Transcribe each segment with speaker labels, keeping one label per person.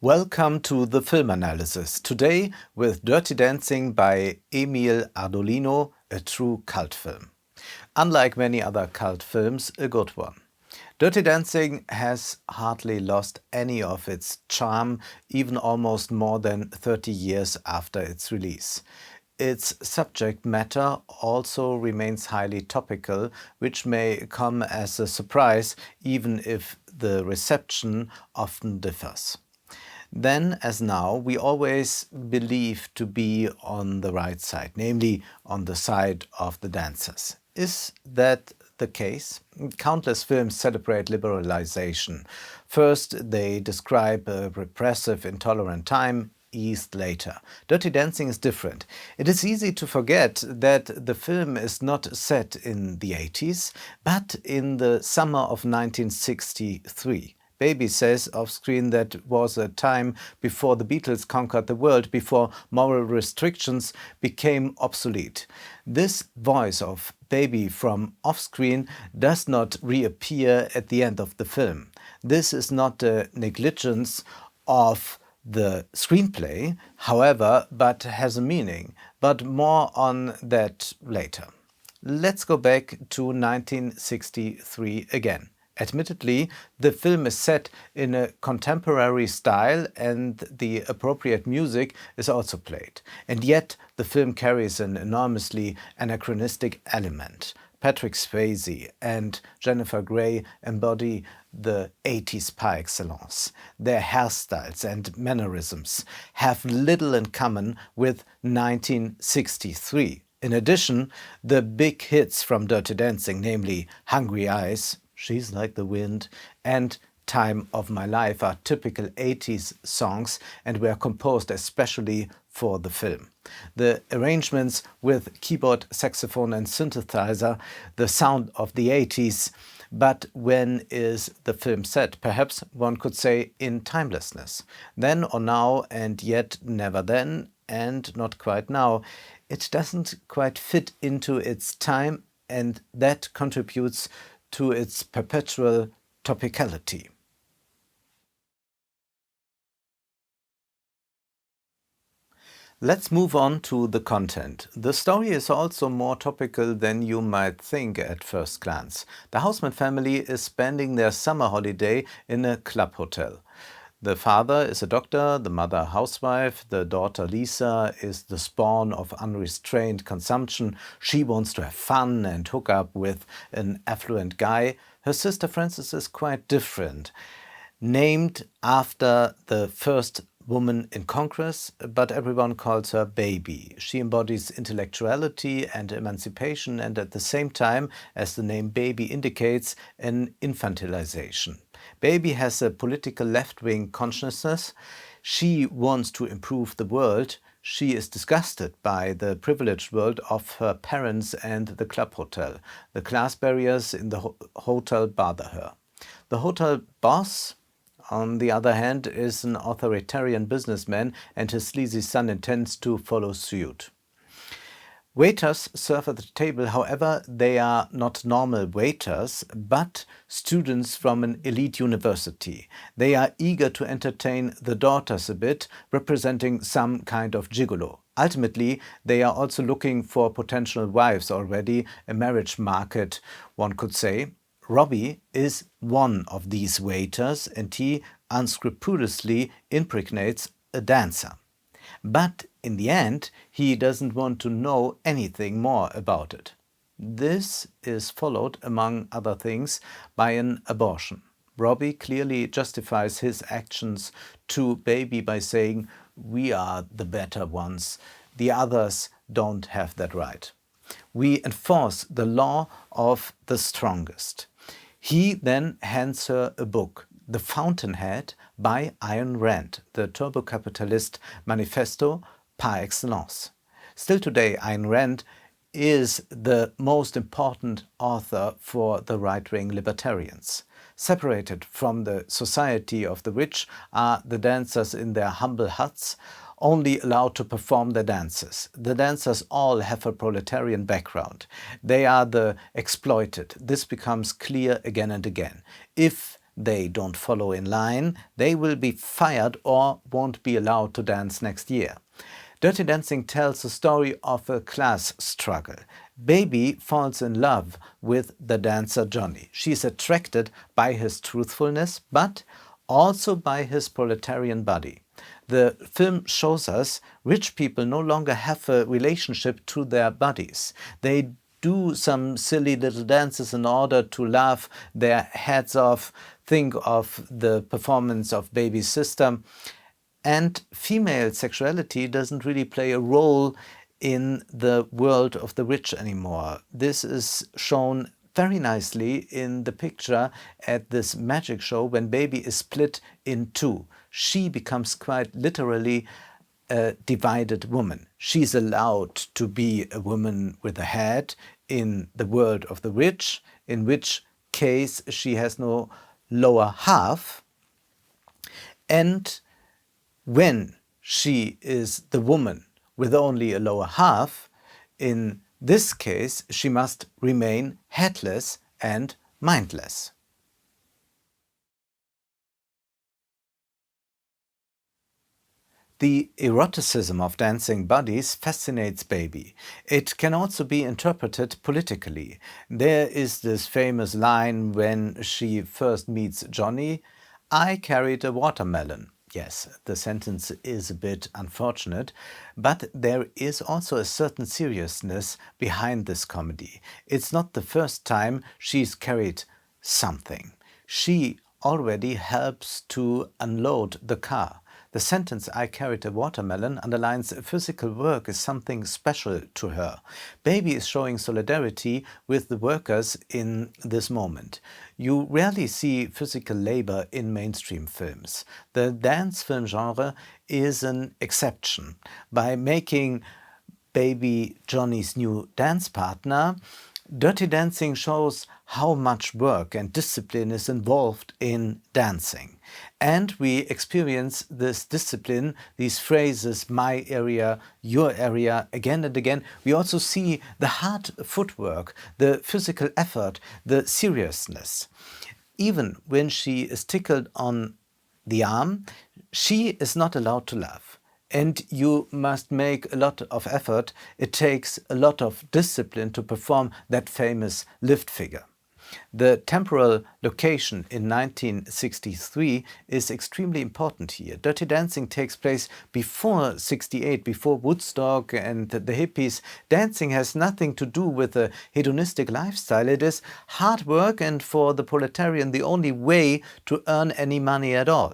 Speaker 1: Welcome to the film analysis. Today with Dirty Dancing by Emil Ardolino, a true cult film. Unlike many other cult films, a good one. Dirty Dancing has hardly lost any of its charm, even almost more than 30 years after its release. Its subject matter also remains highly topical, which may come as a surprise even if the reception often differs. Then, as now, we always believe to be on the right side, namely on the side of the dancers. Is that the case? Countless films celebrate liberalization. First, they describe a repressive, intolerant time, eased later. Dirty Dancing is different. It is easy to forget that the film is not set in the 80s, but in the summer of 1963. Baby says off-screen that was a time before the Beatles conquered the world, before moral restrictions became obsolete. This voice of Baby from off-screen does not reappear at the end of the film. This is not a negligence of the screenplay, however, but has a meaning. But more on that later. Let's go back to 1963 again. Admittedly, the film is set in a contemporary style and the appropriate music is also played. And yet the film carries an enormously anachronistic element. Patrick Swayze and Jennifer Grey embody the 80s par excellence. Their hairstyles and mannerisms have little in common with 1963. In addition, the big hits from Dirty Dancing, namely Hungry Eyes, She's Like the Wind, and Time of My Life are typical 80s songs and were composed especially for the film. The arrangements with keyboard, saxophone and synthesizer, the sound of the 80s. But when is the film set? Perhaps one could say in timelessness. Then or now, and yet never then and not quite now. It doesn't quite fit into its time, and that contributes to its perpetual topicality. Let's move on to the content. The story is also more topical than you might think at first glance. The Houseman family is spending their summer holiday in a club hotel. The father is a doctor, the mother a housewife, the daughter Lisa is the spawn of unrestrained consumption. She wants to have fun and hook up with an affluent guy. Her sister Frances is quite different, named after the first woman in Congress, but everyone calls her Baby. She embodies intellectuality and emancipation and at the same time, as the name Baby indicates, an infantilization. Baby has a political left-wing consciousness. She wants to improve the world. She is disgusted by the privileged world of her parents and the club hotel. The class barriers in the hotel bother her. The hotel boss, on the other hand, is an authoritarian businessman and his sleazy son intends to follow suit. Waiters serve at the table, however, they are not normal waiters, but students from an elite university. They are eager to entertain the daughters a bit, representing some kind of gigolo. Ultimately, they are also looking for potential wives already, a marriage market, one could say. Robbie is one of these waiters and he unscrupulously impregnates a dancer. But in the end, he doesn't want to know anything more about it. This is followed, among other things, by an abortion. Robbie clearly justifies his actions to Baby by saying, "We are the better ones. The others don't have that right." We enforce the law of the strongest. He then hands her a book, The Fountainhead by Ayn Rand, the turbo-capitalist manifesto par excellence. Still today, Ayn Rand is the most important author for the right-wing libertarians. Separated from the society of the rich are the dancers in their humble huts, only allowed to perform their dances. The dancers all have a proletarian background. They are the exploited. This becomes clear again and again. If they don't follow in line, they will be fired or won't be allowed to dance next year. Dirty Dancing tells the story of a class struggle. Baby falls in love with the dancer Johnny. She's attracted by his truthfulness, but also by his proletarian body. The film shows us rich people no longer have a relationship to their bodies. They do some silly little dances in order to laugh their heads off, think of the performance of Baby's sister. And female sexuality doesn't really play a role in the world of the rich anymore. This is shown very nicely in the picture at this magic show when Baby is split in two. She becomes quite literally a divided woman. She's allowed to be a woman with a head in the world of the rich, in which case she has no lower half. And when she is the woman with only a lower half, in this case she must remain headless and mindless. The eroticism of dancing bodies fascinates Baby. It can also be interpreted politically. There is this famous line when she first meets Johnny, "I carried a watermelon." Yes, the sentence is a bit unfortunate, but there is also a certain seriousness behind this comedy. It's not the first time she's carried something. She already helps to unload the car. The sentence, "I carried a watermelon," underlines physical work is something special to her. Baby is showing solidarity with the workers in this moment. You rarely see physical labor in mainstream films. The dance film genre is an exception. By making Baby Johnny's new dance partner, Dirty Dancing shows how much work and discipline is involved in dancing. And we experience this discipline, these phrases, my area, your area, again and again. We also see the hard footwork, the physical effort, the seriousness. Even when she is tickled on the arm, she is not allowed to laugh. And you must make a lot of effort. It takes a lot of discipline to perform that famous lift figure. The temporal location in 1963 is extremely important here. Dirty Dancing takes place before 68, before Woodstock and the hippies. Dancing has nothing to do with a hedonistic lifestyle. It is hard work and for the proletarian the only way to earn any money at all.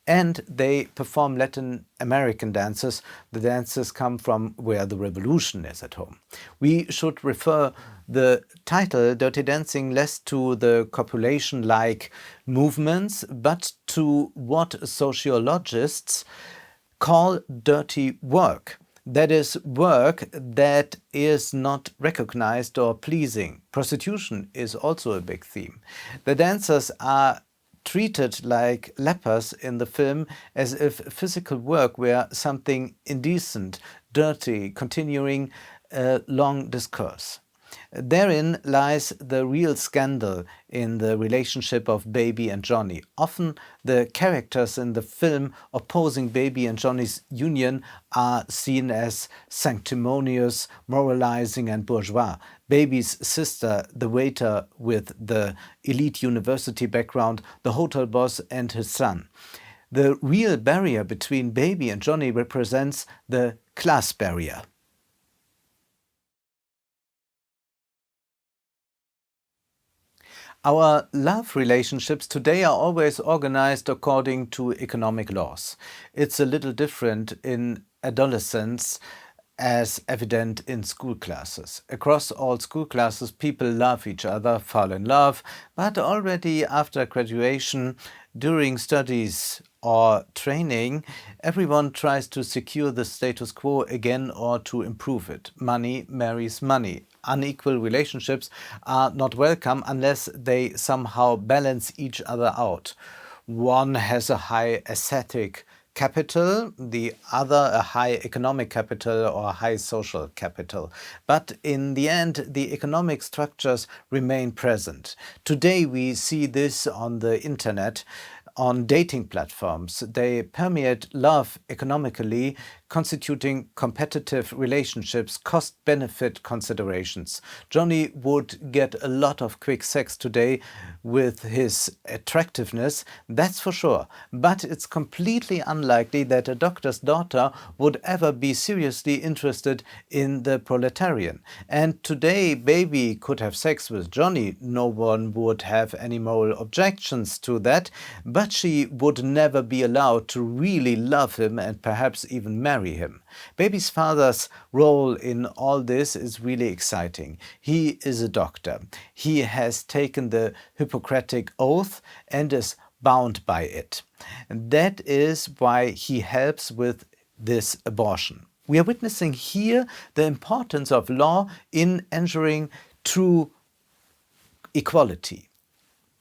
Speaker 1: And they perform Latin American dances. The dances come from where the revolution is at home. We should refer the title Dirty Dancing less to the copulation-like movements, but to what sociologists call dirty work. That is work that is not recognized or pleasing. Prostitution is also a big theme. The dancers are treated like lepers in the film, as if physical work were something indecent, dirty, continuing a long discourse. Therein lies the real scandal in the relationship of Baby and Johnny. Often the characters in the film opposing Baby and Johnny's union are seen as sanctimonious, moralizing and bourgeois. Baby's sister, the waiter with the elite university background, the hotel boss and his son. The real barrier between Baby and Johnny represents the class barrier. Our love relationships today are always organized according to economic laws. It's a little different in adolescence, as evident in school classes. Across all school classes, people love each other, fall in love, but already after graduation, during studies or training, everyone tries to secure the status quo again or to improve it. Money marries money. Unequal relationships are not welcome unless they somehow balance each other out. One has a high aesthetic capital, the other a high economic capital or high social capital. But in the end, the economic structures remain present. Today we see this on the internet, on dating platforms. They permeate love economically, constituting competitive relationships, cost-benefit considerations. Johnny would get a lot of quick sex today with his attractiveness, that's for sure. But it's completely unlikely that a doctor's daughter would ever be seriously interested in the proletarian. And today, Baby could have sex with Johnny. No one would have any moral objections to that, but she would never be allowed to really love him and perhaps even marry him. Baby's father's role in all this is really exciting. He is a doctor. He has taken the Hippocratic Oath and is bound by it. And that is why he helps with this abortion. We are witnessing here the importance of law in ensuring true equality.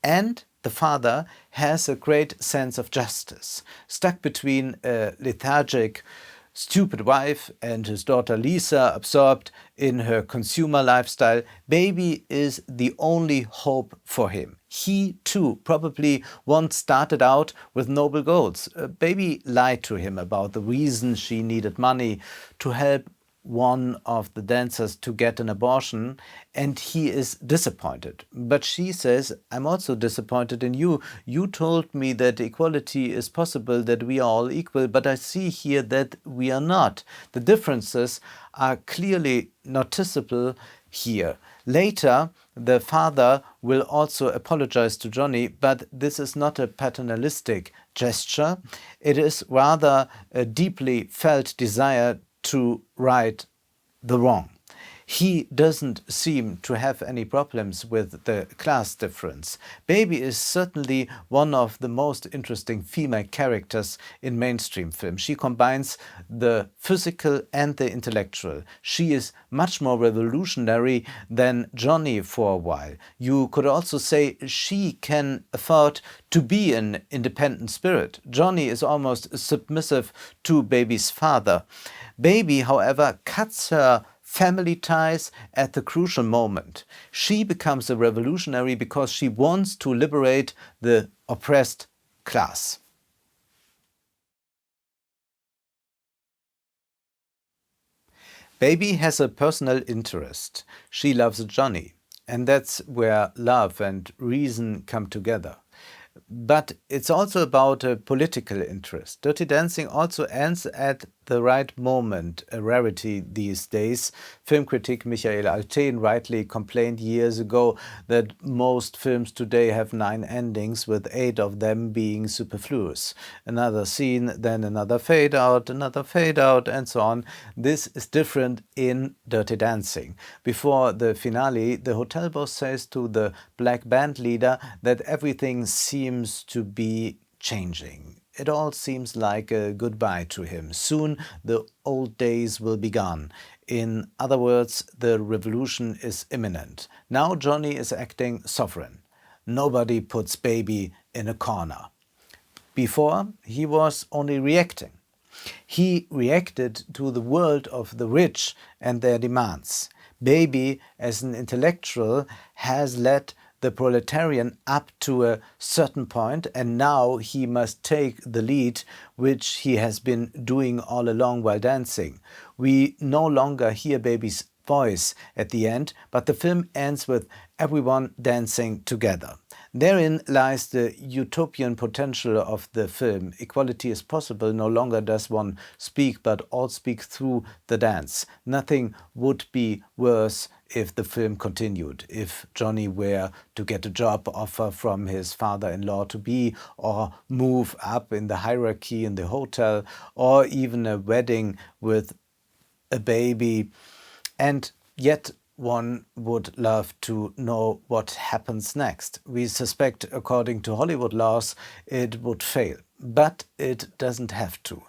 Speaker 1: And the father has a great sense of justice. Stuck between a lethargic, stupid wife and his daughter Lisa, absorbed in her consumer lifestyle, Baby is the only hope for him. He too probably once started out with noble goals. Baby lied to him about the reason she needed money to help one of the dancers to get an abortion, and he is disappointed. But she says, I'm also disappointed in you. You told me that equality is possible, that we are all equal, but I see here that we are not. The differences are clearly noticeable here. Later, the father will also apologize to Johnny, but this is not a paternalistic gesture. It is rather a deeply felt desire to right the wrong. He doesn't seem to have any problems with the class difference. Baby is certainly one of the most interesting female characters in mainstream film. She combines the physical and the intellectual. She is much more revolutionary than Johnny for a while. You could also say she can afford to be an independent spirit. Johnny is almost submissive to Baby's father. Baby, however, cuts her family ties at the crucial moment. She becomes a revolutionary because she wants to liberate the oppressed class. Baby has a personal interest. She loves Johnny, and that's where love and reason come together. But it's also about a political interest. Dirty Dancing also ends at the right moment, a rarity these days. Film critic Michael Alten rightly complained years ago that most films today have 9 endings, with 8 of them being superfluous. Another scene, then another fade out, and so on. This is different in Dirty Dancing. Before the finale, the hotel boss says to the black band leader that everything seems to be changing. It all seems like a goodbye to him. Soon the old days will be gone. In other words, the revolution is imminent. Now Johnny is acting sovereign. Nobody puts Baby in a corner. Before, he was only reacting. He reacted to the world of the rich and their demands. Baby, as an intellectual, has led the proletarian up to a certain point, and now he must take the lead, which he has been doing all along while dancing. We no longer hear Baby's voice at the end, but the film ends with everyone dancing together. Therein lies the utopian potential of the film. Equality is possible. No longer does one speak, but all speak through the dance. Nothing would be worse if the film continued, if Johnny were to get a job offer from his father-in-law-to-be, or move up in the hierarchy in the hotel, or even a wedding with a baby. And yet one would love to know what happens next. We suspect, according to Hollywood laws, it would fail. But it doesn't have to.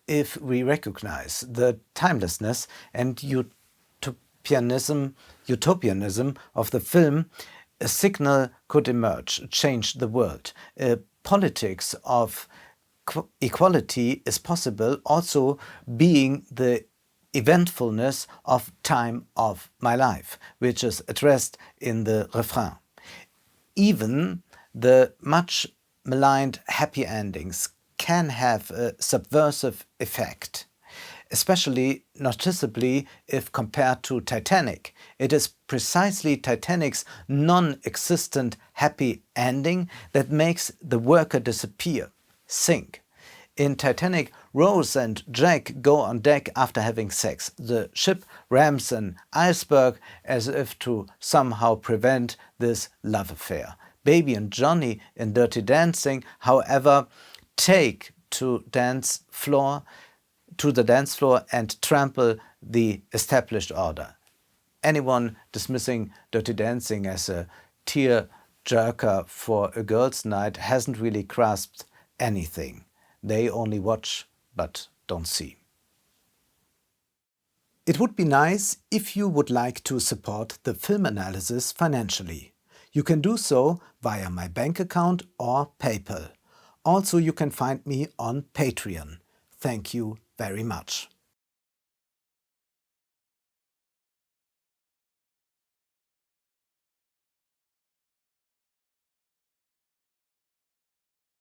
Speaker 1: If we recognize the timelessness and utopianism of the film, a signal could emerge, change the world. A politics of equality is possible also being the eventfulness of time of my life, which is addressed in the refrain. Even the much maligned happy endings can have a subversive effect, especially noticeably if compared to Titanic. It is precisely Titanic's non-existent happy ending that makes the worker disappear, sink. In Titanic, Rose and Jack go on deck after having sex. The ship rams an iceberg as if to somehow prevent this love affair. Baby and Johnny in Dirty Dancing, however, take to the dance floor and trample the established order. Anyone dismissing Dirty Dancing as a tear-jerker for a girls' night hasn't really grasped anything. They only watch, but don't see. It would be nice if you would like to support the film analysis financially. You can do so via my bank account or PayPal. Also, you can find me on Patreon. Thank you very much.